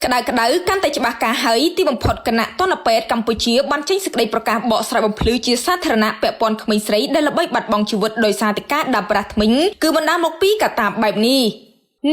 ក្តៅកាន់តែច្បាស់ការហើយទីបំផុតគណៈទណ្ឌពេទ្យកម្ពុជាបានចេញសេចក្តីប្រកាសបកស្រាយបំភ្លឺជាសាធារណៈពាក់ព័ន្ធក្មេងស្រីដែលល្បីបាត់បង់ជីវិតដោយសារតែការដាំប្រាស់ធ្មេញគឺបណ្ដាលមកពីកត្តាបែបនេះ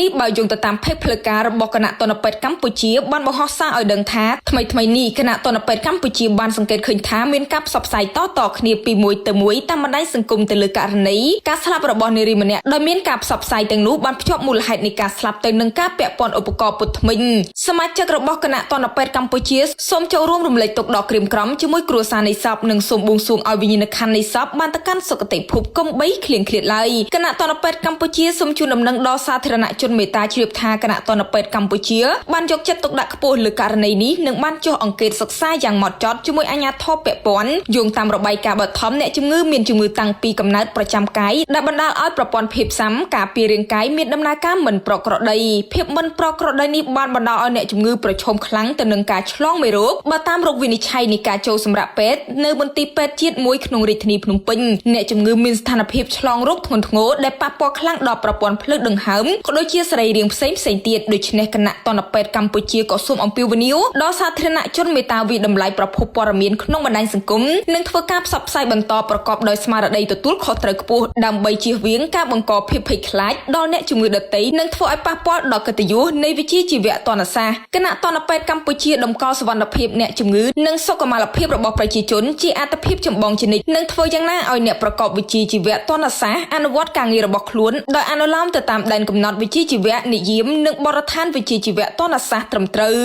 នេះបើយោងទៅតាមភេកផ្លូវការរបស់គណៈទណ្ឌពេទ្យកម្ពុជាបានបង្ហោះសារឲ្យដឹងថាថ្មីនេះគណៈទណ្ឌពេទ្យកម្ពុជាបានសង្កេតឃើញថាមានការផ្សព្វផ្សាយតគ្នាពីមួយទៅមួយតាមបណ្ដាញសង្គមទៅលើករណីការស្លាប់របស់នារីម្នាក់ដោយមានការផ្សព្វផ្សាយទាំងនោះបានភ្ជាប់មូលហេតុនៃការស្លាប់ទៅនឹងការពាក់ព័ន្ធឧបករណ៍ពុតធ្មេញសមាជិករបស់គណៈទណ្ឌពេទ្យកម្ពុជាសូមចូលរួមរំលែកទុក្ខដ៏ក្រៀមក្រំជាមួយគ្រួសារនៃសពនិងសូមបួងសួងឲ្យវិញ្ញាណក្ខន្ធនៃសពបានទៅកាន់សុគតិភពកុំបីឃ្លៀងឃ្លាតឡើយគណៈទណ្ឌពេទ្យកម្ពុជាសូមជូនដំណឹងដល់សាធារណជនមេត្តាជ្រាបថាគណៈទណ្ឌពេទ្យកម្ពុជាបានយកចិត្តទុកដាក់ខ្ពស់លើករណីនេះនិងបានចុះអង្កេតសិក្សាយ៉ាងហ្មត់ចត់ជាមួយអាជ្ញាធរពាក់ព័ន្ធយោងតាមរបាយការណ៍បឋមអ្នកជំងឺមានជំងឺតាំងពីកំណើតប្រចាំកាយដែលបណ្ដាលឲ្យប្រព័ន្ធភាពស៊ាំការពាររាងកាយមានដំណើរការមិនប្រក្រតីភាពមិនប្រក្រតីនេះបានបណ្ដាលឲ្យអ្នកជំងឺប្រឈមខ្លាំងទៅនឹងការឆ្លងមេរោគបើតាមរោគវិនិច្ឆ័យនៃការចូលសម្រាប់ពេទ្យនៅមន្ទីរពេទ្យជាតិមួយក្នុងរាជធានីភ្នំពេញអ្នកជំងឺមានស្ថានភាពឆ្លងរោគធ្ងន់ធ្ងរដែលប៉ះពាល់ខ្លាំងដល់ប្រព័ន្ធភ្លើងដង្ហើមក៏ដូចជាសរីរាង្គផ្សេងទៀតដូច្នេះគណៈទណ្ឌពេទ្យកម្ពុជាក៏សូមអំពាវនាវដល់សាធារណជនមេត្តាវិតម្លៃប្រភពព័ត៌មានក្នុងបណ្ដាញសង្គមនិងធ្វើការផ្សព្វផ្សាយបន្តប្រកបដោយស្មារតីទទួលខុសត្រូវខ្ពស់ដើម្បីជៀសវាងការបង្កភាពភ័យខ្លាចដល់អ្នកជំងឺដទៃនិងធ្វើឲ្យប៉ះពាល់ដល់កិត្តិយសនៃវិជ្ជាជីវៈទណ្ឌសាស្ត្រគណៈទណ្ឌពេទ្យកម្ពុជាតម្កល់សុវត្ថិភាពអ្នកជំងឺនិងសុខុមាលភាពរបស់ប្រជាជនជាអាទិភាពចម្បងជានិច្ចនិងធ្វើយ៉ាងណាឲ្យអ្នកប្រកបវិជ្ជាជីវៈទណ្ឌសាស្ត្រអនុវត្តការងាររបស់ខ្លួនដោយអនុលោមទៅតាមដែនកំណត់វិជ្ជាជីវៈនិយមនិងបទដ្ឋានវិជ្ជាជីវៈទណ្ឌសាស្ត្រត្រឹមត្រូវ